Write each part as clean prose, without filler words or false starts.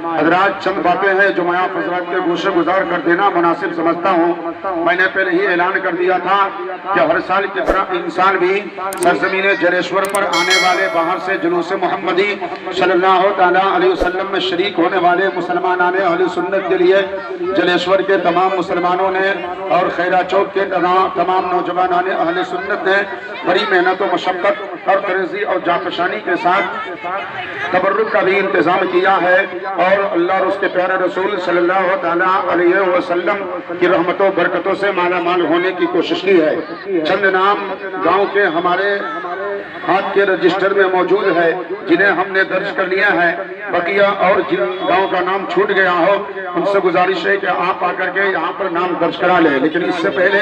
हजरात चंद बातें हैं जो मैं आप हजरात के गोशे गुजार कर देना मुनासिब समझता हूँ। मैंने पहले ही ऐलान कर दिया था कि हर साल की तरह इंसान भी सरजमीन जलेश्वर पर आने वाले बाहर से जुलूस मोहम्मदी सल्लल्लाहु तआला अलैहि वसल्लम में शरीक होने वाले मुसलमान अहले सुन्नत के लिए जलेश्वर के तमाम मुसलमानों ने और खैरा चौक के तमाम नौजवान अहले सुन्नत ने बड़ी मेहनत और मशक्कत और तेजी और जाफशानी के साथ तबर्रुक का भी इंतजाम किया है और अल्लाह और उसके प्यारे रसूल सल्लल्लाहु तआला अलैहि वसल्लम की रहमतों बरकतों से माला माल होने की कोशिश की है। चंद नाम गांव के हमारे हाथ के रजिस्टर में मौजूद है जिन्हें हमने दर्ज कर लिया है। बकिया और जिन गांव का नाम छूट गया हो उनसे गुजारिश है कि आप आकर के यहाँ पर नाम दर्ज करा लें, लेकिन इससे पहले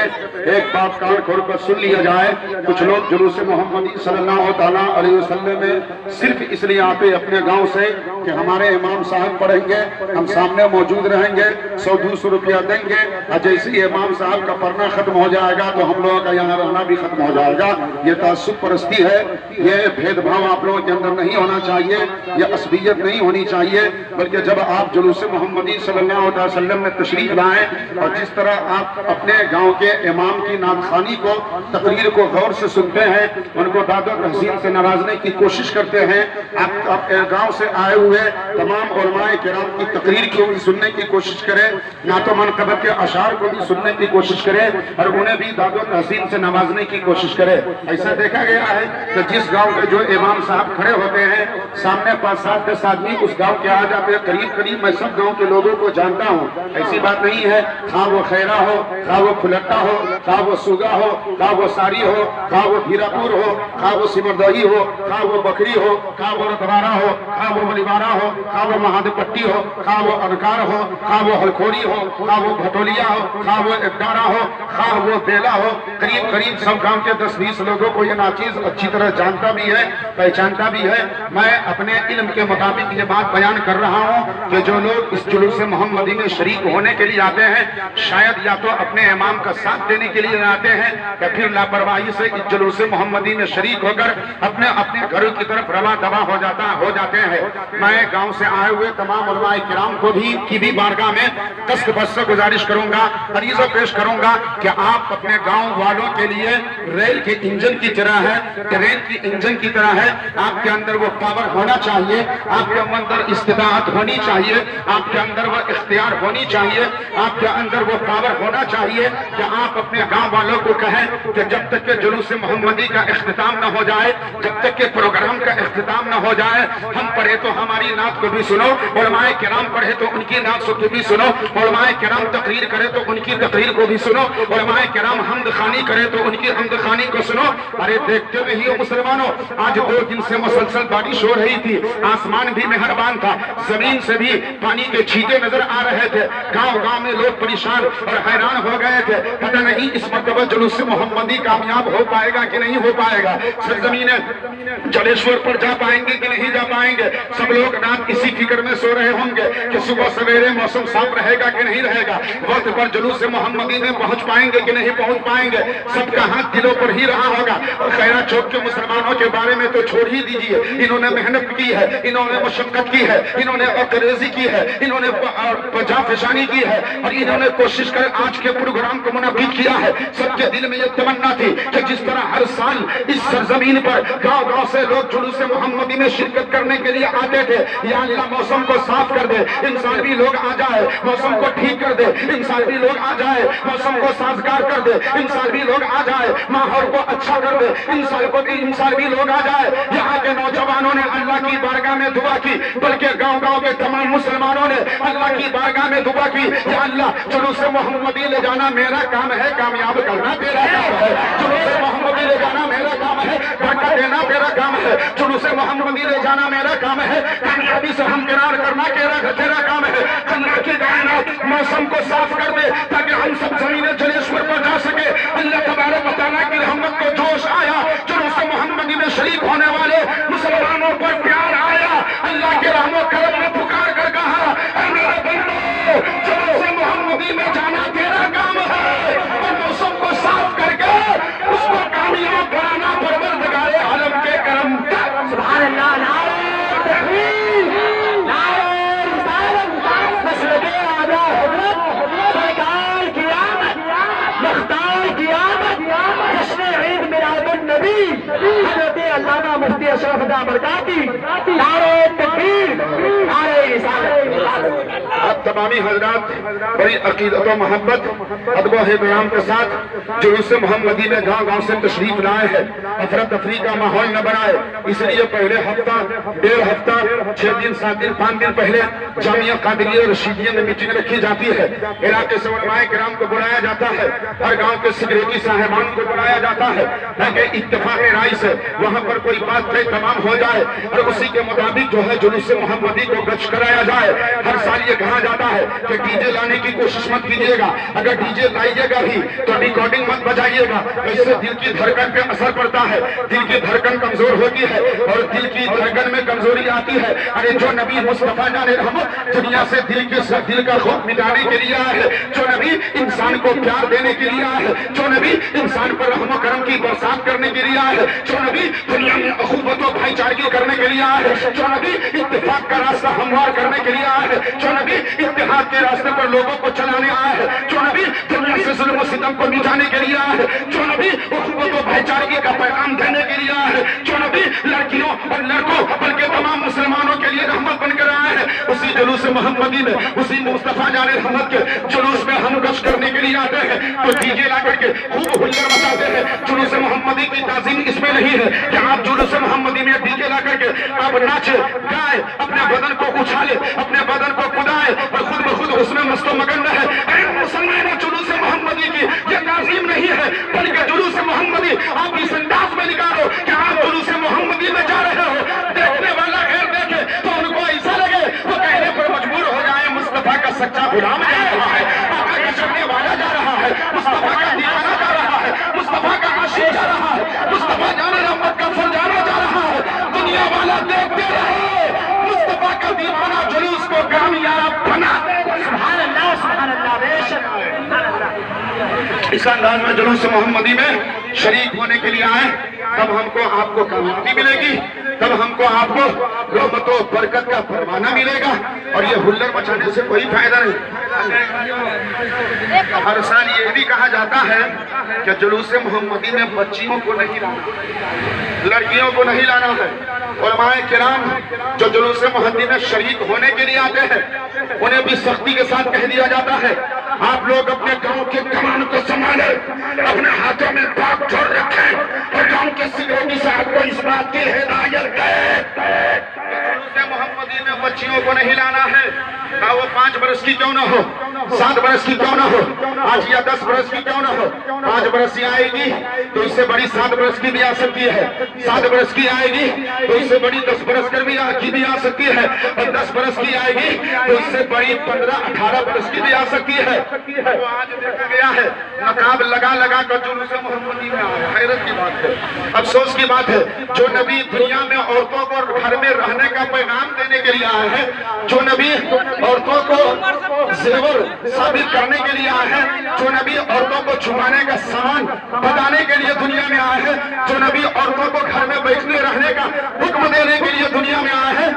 एक बात कान खोल कर सुन लिया जाए। कुछ लोग जुलूस मोहम्मदी सल्लल्लाहु तआला अलैहि वसल्लम में सिर्फ इसलिए आते अपने गांव से कि हमारे इमाम साहब पढ़ेंगे, हम सामने मौजूद रहेंगे, 100-200 रुपया देंगे और जैसे ही इमाम साहब का पढ़ना खत्म हो जाएगा तो हम लोगों का यहाँ रहना भी खत्म हो जाएगा। ये तासुब परस्ती है, ये भेदभाव आप लोगों के अंदर नहीं होना चाहिए, ये असबियत नहीं होनी चाहिए, बल्कि जब आप जुलूस मोहम्मदी सल्लल्लाहु अलैहि वसल्लम में तशरीफ लाएं और जिस तरह आप अपने गांव के इमाम की नादखानी को तकरीर को गौर से सुनते हैं, उनको दादो तहसीन से नवाजने की कोशिश करते हैं, आप गांव से आए हुए तमाम उलमाए किराम की तकरीर को भी सुनने की कोशिश करें, नातो मनक़बत के अशार को भी सुनने की कोशिश करें और उन्हें भी दादो तहसीन से नवाजने की कोशिश करें। ऐसा देखा गया है कि जिस गांव के जो इमाम साहब खड़े होते हैं सामने 5-7-10 आदमी उस गांव के आ जाते हैं। करीब करीब मैं सब गांव के लोगों को जानता हूँ, ऐसी बात नहीं है। खा वो खैरा हो, खा वो खुलट्टा हो, खा वो सुगा हो, खा वो सारी हो, खा वो भीरापुर हो, खा वो सिमरदही हो, खा वो बकरी हो, खा वो रतवारा हो, खा वो मलिवारा हो, खा वो महादेवपट्टी हो, खा वो अनकार हो, खा वो हलखोरी हो, खा वो भटोलिया हो, खा वो एकडारा हो, खा वो बेला हो। करीब करीब सब गांव के 10-20 लोगों को ये नाचीज अच्छी तरह जानता भी है, पहचानता भी है। मैं अपने इल्म के मुताबिक ये बात बयान कर रहा हूँ कि जो लोग इस जुलूस मोहम्मदी में शरीक होने के लिए आते हैं शायद या तो अपने इमाम का साथ देने के लिए आते हैं या फिर लापरवाही से इस जुलूस मोहम्मदी में शरीक होकर अपने अपने घरों की तरफ रवा दवा हो जाते हैं। मैं गांव से आए हुए तमाम उलमाए किराम को भी की भी बारगाह में कष्ट बस से गुजारिश करूंगा, फरीज़ा पेश करूंगा कि आप अपने गांव वालों के लिए रेल के इंजन की तरह है, ट्रेन की इंजन की तरह है। आपके अंदर वो पावर होना चाहिए, आपके अंदर इस्तिताअत होनी चाहिए, आपके अंदर वो इख्तियार होनी चाहिए, आपके अंदर वो पावर होना चाहिए कि आप अपने गांव वालों को कहें कि जब तक के जुलूस मोहम्मदी का इख्तिताम न हो जाए, जब तक के प्रोग्राम का इख्तिताम न हो जाए, हम पढ़े तो हमारी नात को भी सुनो, उलमाए किराम पढ़े तो उनकी नात को भी सुनो, उलमाए किराम तकरीर करे तो उनकी तकरीर को भी सुनो, उलमाए किराम हमद खानी करे तो उनकी हमद खानी को सुनो। अरे देखते रहिए मुसलमानों, आज 2 दिन से मुसलसल बारिश हो रही थी, आसमान भी मेहरबान था, जमीन से भी पानी के छींटे नजर आ रहे थे। गांव गांव में लोग परेशान और हैरान हो गए थे, पता नहीं इस मरतबा जुलूस मोहम्मदी कामयाब हो पाएगा कि नहीं हो पाएगा, सरजमीन जलेश्वर पर जा पाएंगे कि नहीं जा पाएंगे। सब लोग रात इसी फिक्र में सो रहे होंगे कि सुबह सवेरे मौसम साफ रहेगा कि नहीं रहेगा, वक्त पर जुलूस मोहम्मदी में पहुंच पाएंगे कि नहीं पहुंच पाएंगे। सबका हाथ दिलों पर ही रहा होगा। और खैरा चौक के मुसलमानों के बारे में तो छोड़ ही दीजिए, इन्होंने मेहनत की है, इन्होंने मशक्कत की है, इन्होंने औकरेजी की है, इन्होंने जाफशानी की है और इन्होंने कोशिश कर आज के प्रोग्राम को मुनक्किद किया है। सबके दिल में यह तमन्ना थी कि जिस तरह हर साल इस सरजमीन पर गांव गांव से लोग जुलूस मोहम्मदी में शिरकत करने के लिए आते थे, या अल्लाह मौसम को साफ कर दे, इंसान भी लोग आ जाए, मौसम को ठीक कर दे, इंसान भी लोग आ जाए, मौसम को साजगार कर दे, इंसान भी लोग आ जाए, माहौल को अच्छा कर दे, इंसान भी लोग आ जाए। यहाँ के नौजवानों ने अल्लाह की बारगाह में दुआ की, बल्कि गांव गांव के तमाम मुसलमानों ने अल्लाह की बारगाह में दुआ की, या अल्लाह जुलूस मोहम्मदी ले जाना मेरा काम है, कामयाब करना तेरा काम है। जुलूस मोहम्मदी ले जाना मेरा काम है, बरकत देना तेरा काम है। जुलूस मोहम्मदी ले जाना मेरा काम है, कामयाबी से हमकिनार करना तेरा काम है। अल्लाह की कायनात मौसम को साफ कर दे ताकि हम सब जमीन जलेश्वर पर जा सके। अल्लाह तबारक व तआला की रहमत को जोश आया, जुलूस मोहम्मदी में शरीक होने वाले मुसलमानों पर प्यार आया। अल्लाह के रहमत करम में पुकार कर कहा, ऐ मेरे बंदो, जुलूस मोहम्मदी में जाना तेरा काम है और मौसम को साफ करके उसको कामयाब बनाना परवरदिगार आलम के करम। सुभान अल्लाह, नारे तकबीर, नारे रिसालत। मुफ्ती अशरफ दा बरकाती, नारे तकबीर, नारे रिसालत। अब तमामी हजरात बड़ी अकीदत व मोहब्बत अदब व एहतराम के साथ जुलूस मोहम्मदी में गांव गांव से तशरीफ लाए हैं। अफरा तफरी का माहौल न बनाए, इसलिए पहले हफ्ता, डेढ़ हफ्ता, 6 दिन, 7 दिन, 5 दिन पहले जामिया कादरिया रशीदिया में मीटिंग रखी जाती है। इलाके से उलमाए किराम को बुलाया जाता है, हर गांव के सिक्योरिटी साहिबान को बुलाया जाता है ताकि इत्तेफाक राय से वहां पर कोई बात तय तमाम हो जाए और उसी के मुताबिक जो है जुलूस मोहम्मदी को गश कराया जाए। हर साल ये कहा जाता है कि डीजे लाने की कोशिश मत कीजिएगा, अगर डीजे लाइएगा भी तो रिकॉर्डिंग मत बजाइएगा, इससे दिल की धड़कन पे असर पड़ता है, दिल की धड़कन कमजोर होती है और दिल की धड़कन में कमजोरी आती है। अरे जो नबी मुस्तफा जाने रहमत दुनिया से दिल का खौफ मिटाने के लिए आया है, जो नबी इंसान को प्यार देने के लिए आया है, जो नबी इंसान पर रहम करम की बरसात करने के लिए आया है, जो नबी दुनिया में अखुवत व भाईचारगी करने के लिए आया है, जो नबी इत्तेफाक का रास्ता हमवार करने के लिए आया है, जो नबी इत्तेहाद के रास्ते पर लोगों को चलाने आया है, जो नबी दुनिया से जुल्म सितम को मिटाने के लिए आया है, जो नबी अखुवत व भाईचारगी का पैगाम देने के लिए आया है, जो नबी लड़कियों और लड़कों बल्कि तमाम मुसलमानों के लिए रहमत बनकर आया है, उसी जुलूस मोहम्मदी में, उसी मुस्तफा जाने रहमत के जुलूस में हम गश करने के लिए आते हैं तो डीजे ला करके खूब हुल्लड़ मचाते हैं। जुलूस मोहम्मदी की ताज़ीम इसमें नहीं है कि आप जुलूस मोहम्मदी में डीजे ला करके आप नाचे गाए, अपने बदन को उछाले, अपने बदन को कुदाए और खुद ब खुद उसमें मस्तो मगन रहे। मुसलमानों, जुलूस मोहम्मदी की यह ताज़ीम नहीं है, बल्कि जुलूस मोहम्मदी आप इस अंदाज में निकालो कि आप जुलूस मोहम्मदी में जा रहे हो, देखने वाला गैर देखे तो उनको ऐसा लगे वो कहने पर मजबूर हो जाए मुस्तफा का सच्चा गुलाम जा रहा है, आका का चलने वाला जा रहा है, मुस्तफा का दीवाना जा रहा है, मुस्तफा का आशिक जा रहा है, मुस्तफा जाने रहमत का फरजाना जा रहा है। दुनिया वाला देखते रहे मुस्तफा का दीवाना जुलूस को कामयाब बना। सुभान अल्लाह, बेशक सुभान अल्लाह। इस अंदाज में जुलूस मोहम्मदी में शरीक होने के लिए आए, तब हमको आपको कामयाबी मिलेगी, तब हमको आपको रहमत व बरकत का फरमाना मिलेगा और ये हुल्लड़ मचाने से कोई फायदा नहीं। हर साल ये भी कहा जाता है कि जुलूस मोहम्मदी में बच्चियों को नहीं लाना, लड़कियों को नहीं लाना है। उलमाए किराम जो जुलूस मोहम्मदी में शरीक होने के लिए आते हैं उन्हें भी सख्ती के साथ कह दिया जाता है, आप लोग अपने गांव के कमान को संभाले, अपने हाथों में पाक छोड़ रखें और गांव के सिक्योरिटी साहब को इस बात की हिदायत दें मोहम्मदी में बच्चियों को नहीं लाना है, ना वो 5 बरस की क्यों ना हो, 7 बरस की क्यों ना हो, आज या 10 बरस की क्यों ना हो। 5 बरस की आएगी तो इससे बड़ी 7 बरस की भी आ सकती है, 7 बरस की आएगी तो इससे बड़ी 10 बरस की भी आ सकती है और 10 बरस की आएगी तो इससे बड़ी 15-18 बरस की भी आ सकती है। तो आज देखा गया है नकाब लगा लगा कर जुलूस मोहम्मदी में आया, हैरत की बात है, अफसोस की बात है। जो नबी दुनिया में औरतों को घर में रहने का पैगाम देने के लिए आए हैं, जो नबी औरतों को जेवर साबित करने के लिए आए हैं, जो नबी औरतों को छुपाने का सामान बताने के लिए दुनिया में आए हैं, जो नबी औरतों को घर में बैठने रहने का हुक्म देने के लिए दुनिया में आए हैं,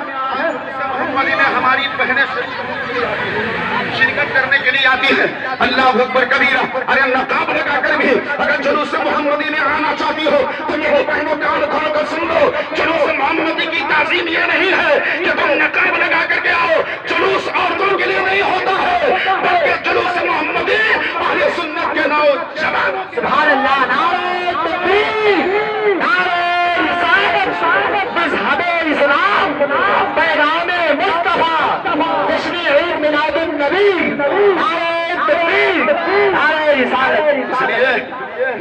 मोहम्मदी में हमारी बहनें शिरकत करने के लिए आती है। अल्लाह अकबर कबीरा। अरे नकाब लगाकर भी अगर जुलूस मोहम्मदी में आना चाहती हो तो मेरी बहनों कान खोल कर सुन लो, जुलूस मोहम्मदी की ताज़ीम ये नहीं है कि तुम नकाब लगा करके आओ, जुलूस औरतों के लिए नहीं होता है, बल्कि जुलूस मोहम्मदी अहले सुन्नत के नौजवान। सुभान अल्लाह, नारे तकबीर, नारे रिसालत, मज़हबे इस्लाम, पैगामे मुस्तफा, जश्न ईद मिलादुन नबी, नारे तकबीर, नारे रिसालत। इसलिए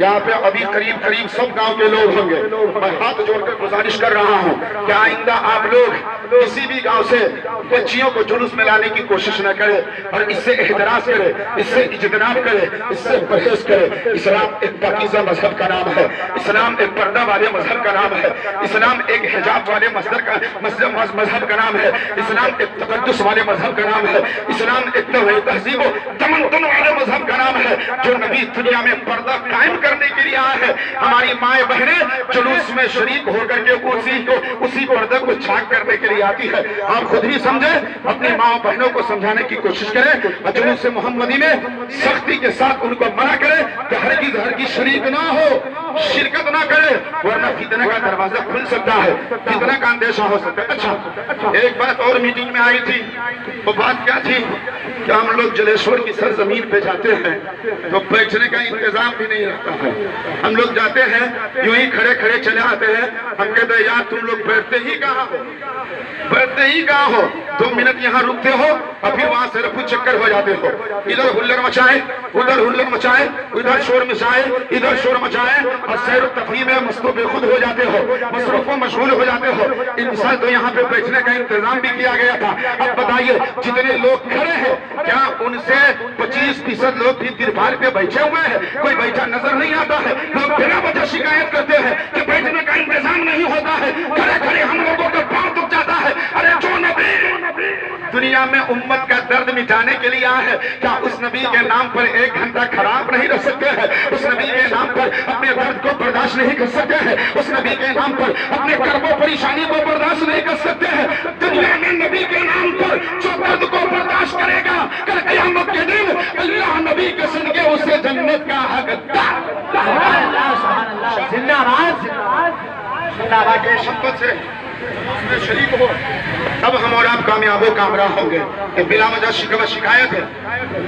यहाँ पे अभी करीब करीब सब गांव के लोग होंगे, मैं हाथ जोड़कर गुजारिश कर रहा हूँ कि आइंदा आप लोग किसी भी गांव से बच्चियों को जुलूस में लाने की कोशिश न करें और इससे एहतराज करें, इससे इज्तनाब करें, इससे परहेज करें। इस्लाम एक पाकीज़ा मजहब का नाम है, इस्लाम एक पर्दा वाले मजहब का नाम है, इस्लाम एक हिजाब वाले मजहब का नाम है, इस्लाम एक तकद्दुस वाले मजहब का नाम है, इस्लाम एक तहजीब व तमद्दुन वाले मजहब का नाम है। जो नबी दुनिया में पर्दा कायम करने के लिए आए हैं। हमारी माए बहनें जुलूस में शरीक होकर के उसी पर्दे को छाक करने के लिए आती है। आप खुद ही समझे, अपनी माँ बहनों को समझाने की कोशिश करें और जुलूस मोहम्मदी में सख्ती के साथ उनको मना करें कि हरगिज शरीक ना हो, शिरकत ना करे, वरना फितने का दरवाजा खुल सकता है, फितने का अंदेशा हो सकता है। अच्छा, एक बात और मीटिंग में आई थी, वो बात क्या थी कि हम लोग जलेश्वर की सरजमीन पे जाते हैं तो बैठने का इंतजाम भी नहीं रहता है। हम लोग जाते हैं यूं ही खड़े खड़े चले आते हैं। हम कहते हैं यार तुम लोग बैठते ही कहाँ हो, 2 मिनट यहाँ रुकते हो और फिर वहां से रफू चक्कर हो जाते हो। इधर हुल्लड़ मचाए, उधर हुल्लड़ मचाए, उधर शोर मचाए, इधर शोर मचाए और सैर तफरीह में मस्तो बेखुद हो जाते हो, मसरूफ मशगूल हो जाते हो। इंसान तो यहाँ पे बैठने का इंतजाम भी किया गया था। अब बताइए जितने लोग खड़े हैं क्या उनसे 25% लोग भी तिरपाल पे बैठे हुए हैं? कोई बैठा नजर नहीं आता है। लोग बिना वजह शिकायत करते हैं कि बैठने का इंतजाम नहीं होता है, खड़े खड़े हम लोगों का पांव दुख जाता है। अरे जो नबी दुनिया में उम्मत का दर्द मिटाने के लिए आए हैं, क्या उस नबी के नाम पर 1 घंटा खराब नहीं रह सकते हैं? उस नबी के नाम पर अपने दर्द को बर्दाश्त नहीं कर सकते हैं? उस नबी के नाम पर अपने कर्बो परेशानी को बर्दाश्त नहीं कर सकते हैं? दुनिया में नबी के नाम पर जो दर्द को बर्दाश्त करेगा, कल क़यामत के दिन अल्लाह नबी के सदके उसे जन्नत का हकदार के शपथ से उसमें शरीक हो, तब हम और आप कामयाब कामराह होंगे। बिला वजह शिकवा शिकायत है,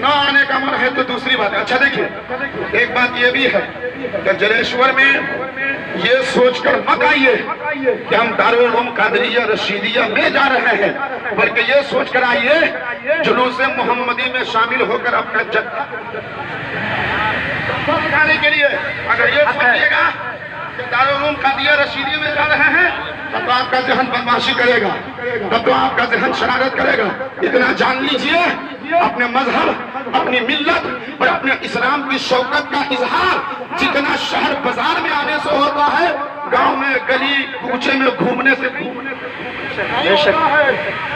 ना आने का मन है तो दूसरी बात है। अच्छा देखिए, एक बात ये भी है कि जलेश्वर में ये सोचकर मत आइए कि हम दारुल उलूम कादरिया रशीदिया में जा रहे हैं, बल्कि ये सोचकर आइए जुलूस मोहम्मदी में शामिल होकर अपना जत्था दिखाने के लिए। अगर ये सोचिएगा कि दारुल उलूम कादरिया रशीदिया में जा रहे हैं तब तो आपका जहन बदमाशी करेगा, तब तो आपका जहन शरारत करेगा। इतना जान लीजिए, अपने मजहब, अपनी मिल्लत और अपने इस्लाम की शौकत का इजहार जितना शहर बाजार में आने से होता है, गांव में गली कूचे में घूमने से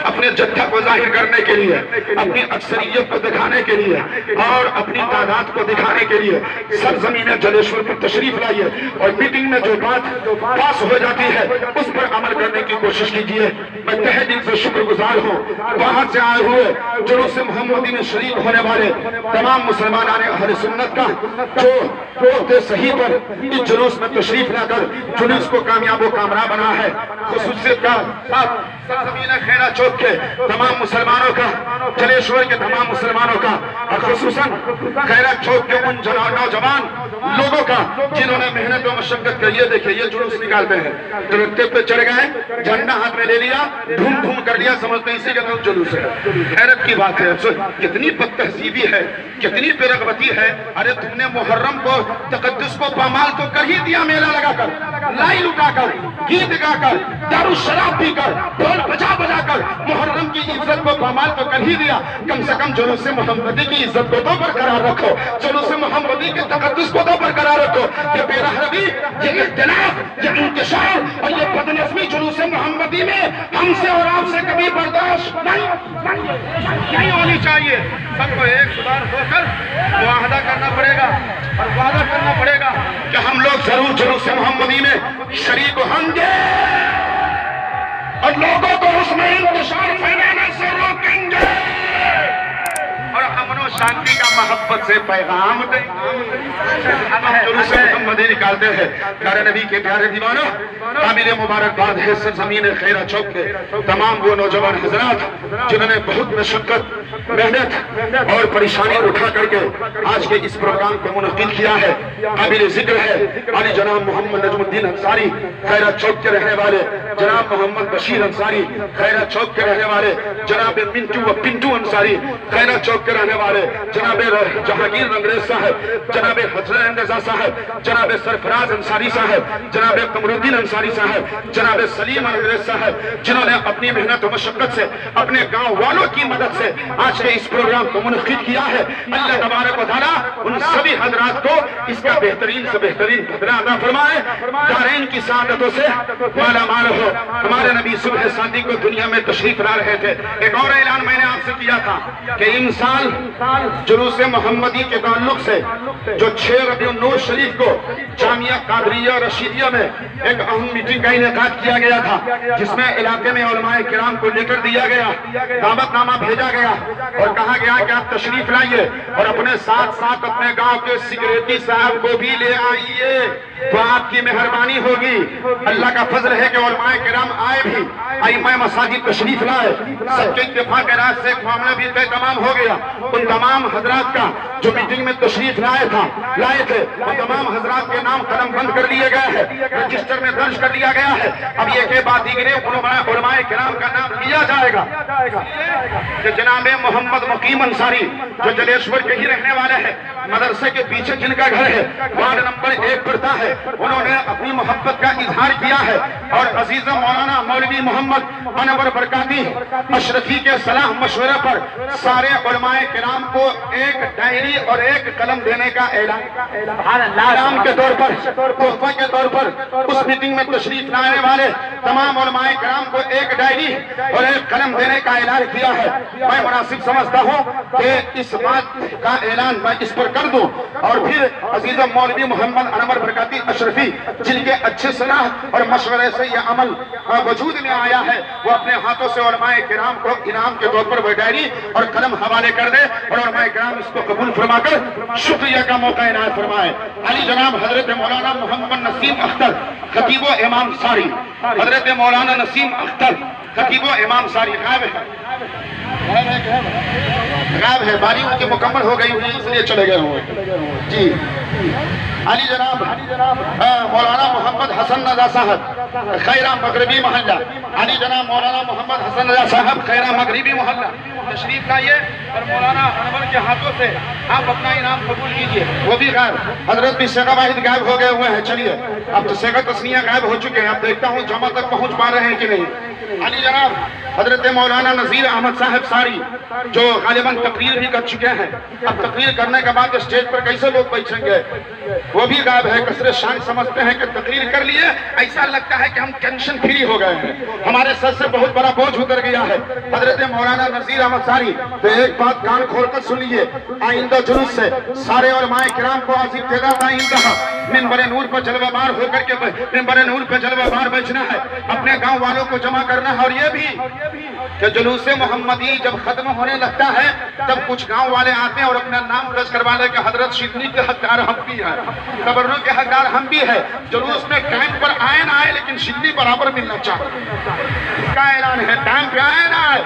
अपने जत्था को जाहिर करने के लिए, अपनी अक्सरियत को दिखाने के लिए और अपनी तादाद को दिखाने के लिए सरजमीन जलेश्वर पर तशरीफ लाइए और मीटिंग में जो बात पास हो जाती है उस पर अमल करने की कोशिश कीजिए। मैं तहे दिल से शुक्रगुजार हूँ बाहर से आए हुए जुलूस मोहम्मदी में शरीक होने वाले तमाम मुसलमान अहले सुन्नत का जो सही पर इस जुलूस में तशरीफ लाकर जुलूस को कामयाब व कामराह बना है। खुसूसियत का साथ सरजमीन खैरा चौक के तमाम मुसलमानों का, जलेश्वर के तमाम मुसलमानों का और खुसूसन खैरा चौक के उन नौजवान लोगों का जिन्होंने मेहनत और मशक्कत कर, ये देखिए ये जुलूस निकालते हैं, ट्रैक्टर पे चढ़ गए, झंडा हाथ में ले लिया, धूम धूम कर लिया, समझते इसी का तो जुलूस है। हैरत की बात है, कितनी बदतहजीबी है, कितनी बेरगबती है। अरे तुमने मुहर्रम को, तकद्दुस को पामाल तो कर ही दिया, मेला लगाकर, लाई लुटाकर, गीत गाकर, दारू शराब पीकर, ढोल बजा बजाकर मुहर्रम की इज्जत को पामाल तो कर ही दिया। कम से कम जुलूस मोहम्मदी की इज्जत को तो बरकरार रखो, जुलूस मोहम्मदी के तकद्दुस को तो बरकरार रखो। ये बेरहमी, ये इख्तिलाफ, ये इंतशार और ये बदनज़मी जुलूस मोहम्मदी में हमसे और आपसे कभी बर्दाश्त नहीं होनी चाहिए। सबको एक सुधार होकर मुआहदा करना पड़ेगा और वादा करना पड़ेगा कि हम लोग जरूर जुलूस मोहम्मदी में शरीक होंगे और लोगों को उसमें इंतशार फैलाने से रोकेंगे और अमन और शांति का मोहब्बत से पैगाम जुलूस मोहम्मदी निकालते हैं। प्यारे नबी के प्यारे दीवानों, काबिल मुबारकबाद है सरजमीन खैरा चौक के तमाम वो नौजवान हजरात जिन्होंने बहुत मशक्कत, मेहनत और परेशानी उठा करके आज के इस प्रोग्राम को मुनक्किद किया है। काबिल जिक्र है अली जनाब मोहम्मद नजमुद्दीन अंसारी खैरा चौक के रहने वाले, जनाब मोहम्मद बशीर अंसारी खैरा चौक के रहने वाले, जनाब मिंटू व पिंटू अंसारी खैरा चौक के रहने वाले, जनाब जहांगीर अंग्रेज साहब, जनाब हसन रजा साहब, जनाब सरफराज अंसारी साहब, जनाब कमरुद्दीन अंसारी साहब, जनाब सलीम अंग्रेज साहब, जिन्होंने अपनी मेहनत और मशक्कत से, अपने गांव वालों की मदद से आज के इस प्रोग्राम को मुनक्किद किया है। अल्लाह तबारक व तआला उन सभी हजरात को इसका बेहतरीन से बेहतरीन बदला अता फरमाए, दारैन की सादतों से माला माल हो। हमारे नबी सुबह शादी को दुनिया में तशरीफ ला रहे थे। एक और ऐलान मैंने आपसे किया था कि इन साल जुलूस मोहम्मदी के ताल्लुक से जो 6 रबीउन शरीफ को जामिया कादरिया रशीदिया में एक अहम मीटिंग का इनेकाद किया गया था, जिसमें इलाके में उलमाए किराम को लेकर दिया गया, दावतनामा भेजा गया और कहा गया कि आप तशरीफ लाइए और अपने साथ साथ अपने गांव के सिक्योरिटी साहब को भी ले आइए, तो आपकी मेहरबानी होगी। अल्लाह का फजल है कि उलमाए किराम आए भी, आइम्मा मसाजिद तशरीफ लाए, सबके इत्तेफाक राज से एक मामला भी तय तमाम हो गया। उन तमाम हजरात का जो मीटिंग में तशरीफ लाए थे उन तमाम हजरात के नाम कलम बंद कर लिए गए हैं, रजिस्टर में दर्ज कर लिया गया है। अब ये के बाद उलमाए किराम का नाम लिया जाएगा कि जनाब मोहम्मद मुकीम अंसारी जो जलेश्वर के ही रहने वाले हैं, मदरसे के पीछे जिनका घर है, वार्ड नंबर 1 पड़ता है, उन्होंने अपनी मोहब्बत का इजहार किया है और अजीज मौलाना मौलवी मोहम्मद अनवर बरकाती अशरफी के सलाह मशवरे पर सारे उलमाए किराम को एक डायरी और एक कलम देने का ऐलान के तौर पर, तोहफा के तौर पर उस मीटिंग में तशरीफ लाने वाले तमाम उलमाए किराम को एक डायरी और एक कलम देने का ऐलान किया है। मैं मुनासिब समझता हूँ कि इस बात का ऐलान मैं इस पर कर दूं और फिर अजीज मौलवी मोहम्मद अनवर बरकाती अशरफी जिनके अच्छे सलाह और मशवरे से यह अमल वजूद में आया है, वो अपने हाथों से उलमाए किराम को इनाम के तौर पर वह डायरी और कलम हवाले कर दे और उलमाए किराम इसको कबूल फरमाकर शुक्रिया का मौका इनायत फरमाए। अली जनाब हजरत मौलाना मोहम्मद नसीम अख्तर खतीबो इमाम सारी, हजरत मौलाना नसीम अख्तर खतीबो इमाम सारी गायब है, बारी उनकी मुकम्मल हो गई हुई इसलिए चले गए हुए जी। अली जनाब मौलाना मोहम्मद हसन रजा साहब खैरा मगरबी मोहल्ला, अली जनाब मौलाना मोहम्मद हसन रजा साहब खैरा मगरबी मोहल्ला तशरीफ लाइए और मौलाना अनवर के हाथों से आप अपना इनाम कबूल कीजिए। वो भी गायब, हजरत भी शेखा वाहिद गायब हो गए हुए हैं। चलिए अब तो शेखा तस्निया गायब हो चुके हैं, अब देखता हूँ जमा तक पहुँच पा रहे हैं कि नहीं। अली जनाब हजरत मौलाना नजीर अहमद साहब सारी जो गालिबन तकरीर भी कर चुके हैं, अब तकरीर करने के बाद स्टेज पर कैसे लोग बैठेंगे, वो भी गायब है। कसरे शान समझते हैं कि तकरीर कर लिए, ऐसा लगता है कि हम टेंशन फ्री हो गए हैं, हमारे सर से बहुत बड़ा बोझ उतर गया है। हजरत मौलाना नजीर अहमद सारी तो एक बात कान खोलकर सुन लीजिए, आइंदा जुलूस से सारे उलमाए किराम को आसिफ तेदाद आइंदा मिंबर नूर पर जलवाबार होकर के मिंबर नूर पर जलवाबार बेचना है, अपने गांव वालों को जमा करना है। और ये भी कि जुलूस मोहम्मदी जब खत्म होने लगता है तब कुछ गांव वाले आते हैं और अपना नाम दर्ज करवा ले कि हजरत शिदनी के हकदार हम भी हैं, तबर्रुक के हकदार हम भी है। जुलूस में टाइम पर आए ना आए लेकिन शिदनी बराबर मिलना चाहिए, इसका ऐलान है। टाइम पे आए ना आए,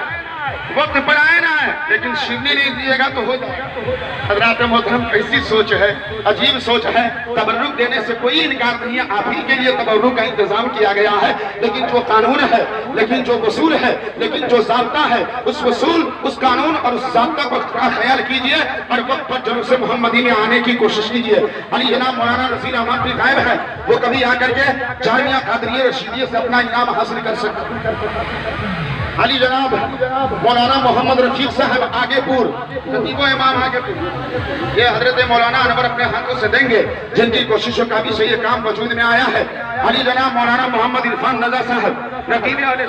वक्त पर आए ना आए, लेकिन शिदनी नहीं दिएगा तो हो जाएगा। हजरात मोहतरम कैसी सोच है, अजीब सोच है। तबर्रुक देने से कोई इनकार नहीं है, आप ही के लिए तबर्रुक का इंतजाम किया गया है, लेकिन जो कानून है, लेकिन जो वसूल है, लेकिन जो ज़ाब्ता है, उस वसूल, उस कानून और उस ज़ाब्ता का ख्याल कीजिए और वक्त पर जुलूस मोहम्मदी में आने की कोशिश कीजिए। अली जनाब मौलाना नसीर अहमद भी गायब है, वो कभी आकर के जामिया कादरिया रशीदिया से अपना इनाम हासिल कर सकते। अली जनाब मौलाना मोहम्मद रफीक साहब आगेपुर खतीबो इमाम आगेपुर, ये हजरत मौलाना अनवर अपने हाथों से देंगे, जिनकी कोशिशों का भी से ये काम वजूद में आया है। अली जनाब मौलाना मोहम्मद इरफान रजा साहब नकीबे वाले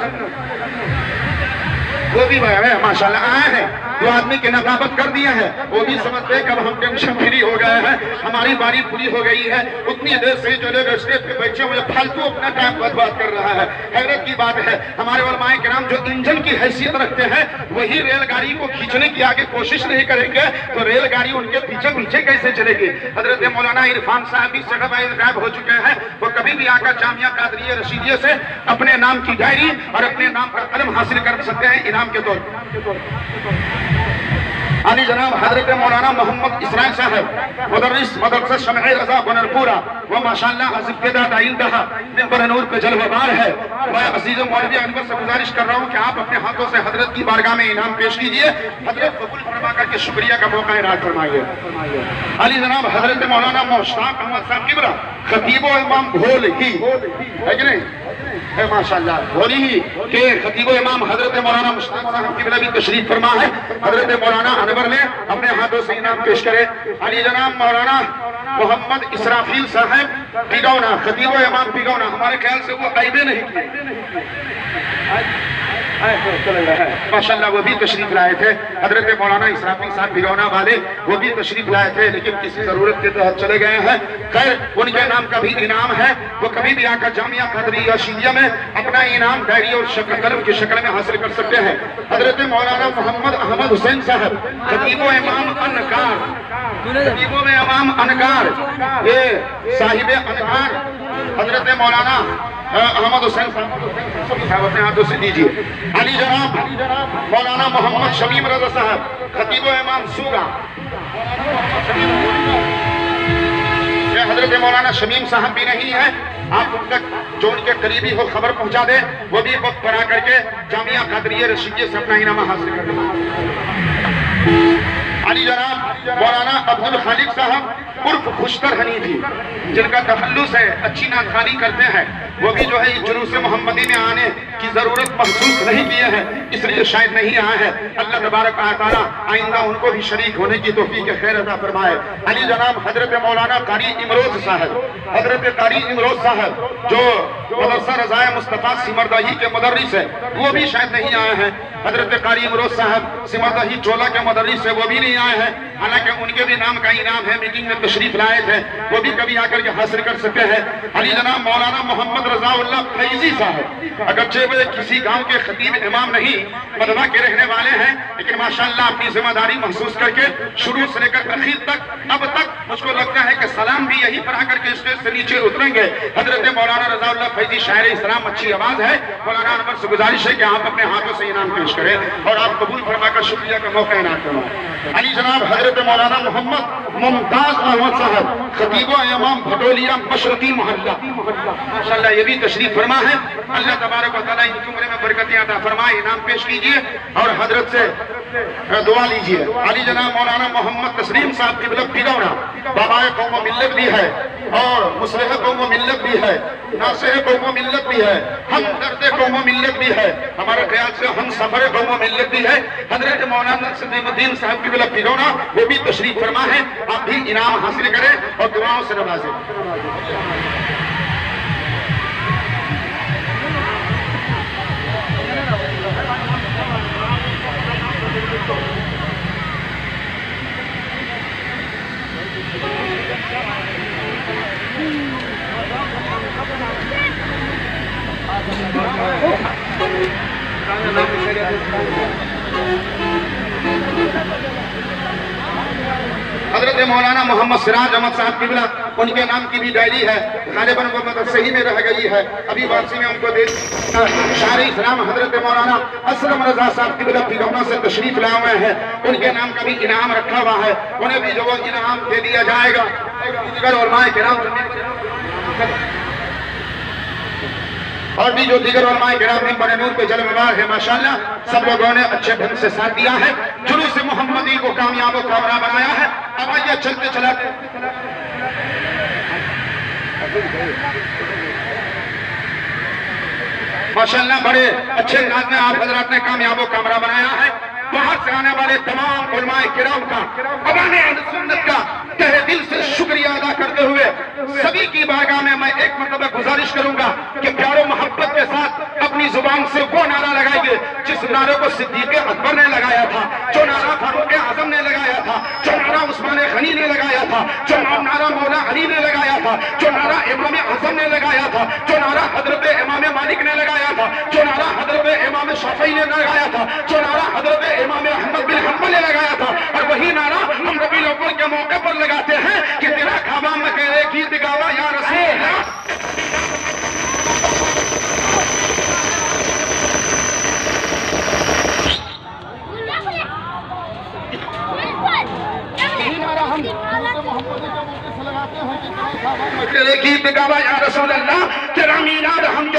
वो भी माशाल्लाह आए हैं, जो आदमी की नकाबत कर दिए हैं, वो भी समझते हैं कि अब हम टेंशन फ्री हो गए हैं, हमारी बारी पूरी हो गई है। उतनी देर से जो लोग स्टेज पे बैठे हुए फालतू अपना टाइम बर्बाद कर रहा है। हैरत की बात है, हमारे उलमाए किराम जो इंजन की हैसियत रखते हैं, वही रेलगाड़ी को खींचने की आगे कोशिश नहीं करेंगे तो रेलगाड़ी उनके पीछे पीछे कैसे चलेगी। हजरत मौलाना इरफान साहब भी गायब हो चुके हैं, वो कभी भी आकर जामिया कादरिया रशीदिया से अपने नाम की डायरी और अपने नाम का कलम हासिल कर सकते हैं इनाम के तौर पर। अली जनाब हजरत मौलाना मोहम्मद इसराइल साहब मुदर्रिस मदरसा शमए रजा बनरपुरा, वो माशाल्लाह आसिफ तेदाद आइंदा मिंबर नूर पे जलवाबार है। मैं अजीज मौलवी अनवर से गुजारिश कर रहा हूँ कि आप अपने हाथों से हजरत की बारगाह में इनाम पेश कीजिए, हजरत कबूल फरमा करके शुक्रिया का मौका इनायत फरमाइए। अली जनाब हजरत मौलाना मुश्ताक अहमद साहब किबरा खतीबो इमाम भोल ही है कि नहीं, माशाल्लाह भोली ही के खतीबो इमाम हजरत मौलाना मुश्ताक साहब किबरा भी तशरीफ फरमा है। हजरत मौलाना अनवर ने अपने हाथों से इनाम पेश करे। अली जनाब मौलाना मोहम्मद इसराफील साहब पिगौना खतीबो इमाम पिगौना, हमारे ख्याल से वो आइबे नहीं किए, माशाल्लाह वो भी तशरीफ लाए थे। हजरत मौलाना इसराफी साहब भिगौना वाले वो भी तशरीफ लाए थे, लेकिन किसी जरूरत के तहत चले गए हैं। खैर उनके नाम का भी इनाम है, वो कभी भी आकर जामिया कदरिया शिया में अपना इनाम डायरी और कलम की शक्ल में हासिल कर सकते हैं। हजरत मौलाना मोहम्मद अहमद हुसैन साहब खतीबो इमाम अनकार, खतीबो में इमाम अनकार, ये साहिब अनकार हजरत मौलाना अहमद हुसैन साहब अपने हाथों से दीजिए। अली जनाब मौलाना मोहम्मद शमीम रजा साहब खतीबो इमाम सूगा, ये हजरत मौलाना शमीम साहब भी नहीं है, आप उन तक जो उनके करीबी हो खबर पहुंचा दे, वो भी वक्त पढ़ा करके जामिया कादरिया रशीदिया से अपना इनाम हासिल कर लें। अली जनाब मौलाना अब्दुल खालिक साहब उर्फ खुशतर हनीफी, जिनका तखल्लुस है, अच्छी नाखानी करते हैं, वो भी जो है जुलूस मोहम्मदी में आने की जरूरत महसूस नहीं किए हैं, इसलिए शायद नहीं आए हैं। अल्लाह तबारक व तआला आइंदा उनको भी शरीक होने की तौफीक खैर अता फरमाए। अली जनाब हजरत मौलाना कारी इमरोज साहब, हजरत कारी इमरोज साहब जो मदरसा रज़ाए मुस्तफ़ा सिमरदाही के मुदर्रिस है, वो भी शायद नहीं आए हैं। हजरत कारी इमरोज साहब सिमरदाही चोला के मुदर्रिस है, वो भी नहीं आए हैं, हालांकि उनके भी नाम का इनाम है, मीटिंग में तशरीफ लाए थे, वो भी कभी आकर के हासिल कर सकते हैं। अली जनाब मौलाना मोहम्मद रज़ाउल्लाह फैजी साहब, अगरचे वे किसी गांव के खतीब इमाम नहीं, मदवा के रहने वाले हैं, लेकिन माशाअल्लाह अपनी जिम्मेदारी महसूस करके शुरू से लेकर आखिर तक अब तक मुझको लगता है कि सलाम भी यही पढ़ा करके स्टेज से नीचे उतरेंगे। हजरत मौलाना रज़ाउल्लाह फैजी शायर इस्लाम, अच्छी आवाज है, मौलाना अनवर से गुजारिश है कि आप अपने हाथों से इनाम पेश करें और आप कबूल फरमाकर शुक्रिया का मौका इनाम करवाएं। अली जनाब हजरत मौलाना मोहम्मद मुमताज अहमद साहब खतीबो इमाम भटोलिया मशरकी मोहल्ला, माशाअल्लाह ये भी तशरीफ फरमा है। अल्लाह तबारक व तआला इनकी उम्र में बरकतें अता फरमाए। इनाम पेश कीजिए और हजरत से दुआ लीजिए। अली जनाब मौलाना मोहम्मद तस्लीम साहब की बिलक भिगौना, बाबाए कौम मिल्लत भी है और मुस्लिह कौम मिल्लत भी है, नासिह कौम मिल्लत भी है, हम दर्द कौम मिल्लत भी है, हमारे ख्याल से हम सफर कौम मिल्लत भी है। हजरत मौलाना सदीमुद्दीन साहब की बिलक भिगौना वो भी तशरीफ फरमा है, आप भी इनाम हासिल करें और दुआओं से नवाजें। हजरत मौलाना मोहम्मद सिराज अहमद साहब की बिला उनके नाम की भी डायरी है, गालिबन वो मदरसे ही में रह गई है, अभी वापसी में उनको दे। शायर इस्लाम हजरत मौलाना असलम रजा साहब की बिला भिगौना से तशरीफ लाए हुए हैं, उनके नाम का भी इनाम रखा हुआ है, उन्हें भी जो वो इनाम दे दिया जाएगा। और भी जो दीगर उलमाए किराम बड़े नूर पे जलवेदार है, माशाअल्लाह सब लोगों ने अच्छे ढंग से साथ दिया है, जुलूस मोहम्मदी को कामयाब और कामयाब बनाया है। अब आइए चलते चलाते माशाअल्लाह बड़े अच्छे अंदाज में आप हजरात ने कामयाब और कामयाब बनाया है। बाहर से आने वाले तमाम उलमाए किराम का, अवाने अहले सुन्नत का तहे दिल से शुक्रिया अदा करते हुए सभी की बारगाह में मैं एक मरतबा गुजारिश करूंगा कि प्यारो मोहब्बत के साथ अपनी जुबान से वो नारा लगाएंगे जिस नारे को सिद्दीक़ अकबर ने लगाया था, जो नारा फारूक आजम ने लगाया था, जो नारा उस्मान गनी ने लगाया था, जो नारा मौला अली ने लगाया था, जो नारा इमाम आजम ने लगाया था, जो नारा हजरत इमाम मालिक ने लगाया था, जो नारा हजरत इमाम शाफी ने लगाया था, जो नारा हजरत इमाम अहमद बिन हंबल ने लगाया था, और वही नारा हम रबीउल अव्वल के मौके पर लगाते हैं कि तेरा खाबा में तेरे गीत गावा या रसूल अल्लाह। तेरे गीत गावा या रसूल अल्लाह, तेरा मीलाद हम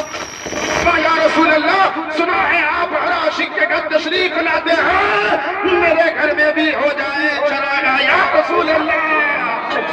या रसूल अल्लाह। सुना है आप हर आशिक के घर तशरीफ लाते हैं, मेरे घर में भी हो जाए चरागा या रसूल अल्लाह।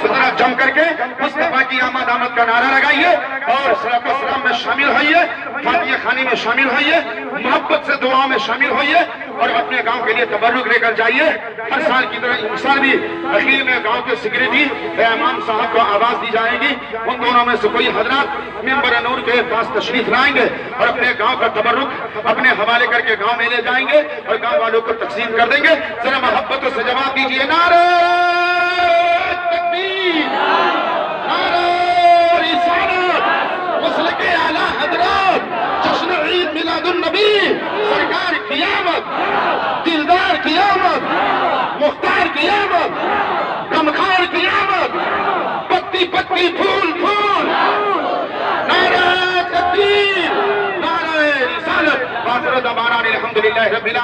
जरा जम करके मुस्तफा की आमद आमद का नारा लगाइए और सलाम में शामिल होइए, फातिहा खानी में शामिल होइए, मोहब्बत से दुआ में शामिल होइए। और अपने गांव के लिए तबर्रुक लेकर जाइए। हर साल की तरह इंसान भी अखीर में गांव के सेक्रेटरी इमाम साहब को आवाज दी जाएगी। उन दोनों में से कोई हजरात मिंबर नूर के पास तशरीफ लाएंगे और अपने गांव का तबर्रुक अपने हवाले करके गांव में ले जाएंगे और गांव वालों को तकसीम कर देंगे। जरा मोहब्बतों से जवाब दीजिए, नारे तकबीर, नारे रिसालत, मसलके आला हजरत, जश्न ईद मिलादुन नबी, सरकार क़ियामत, दिलदार क़ियामत, मुख्तार क़ियामत, गमखार क़ियामत, पत्ती पत्ती फूल फूल, नारे तकबीर, नारे रिसालत, बाज़रत अबाना अल्हम्दुलिल्लाह रब्बिल आलमीन।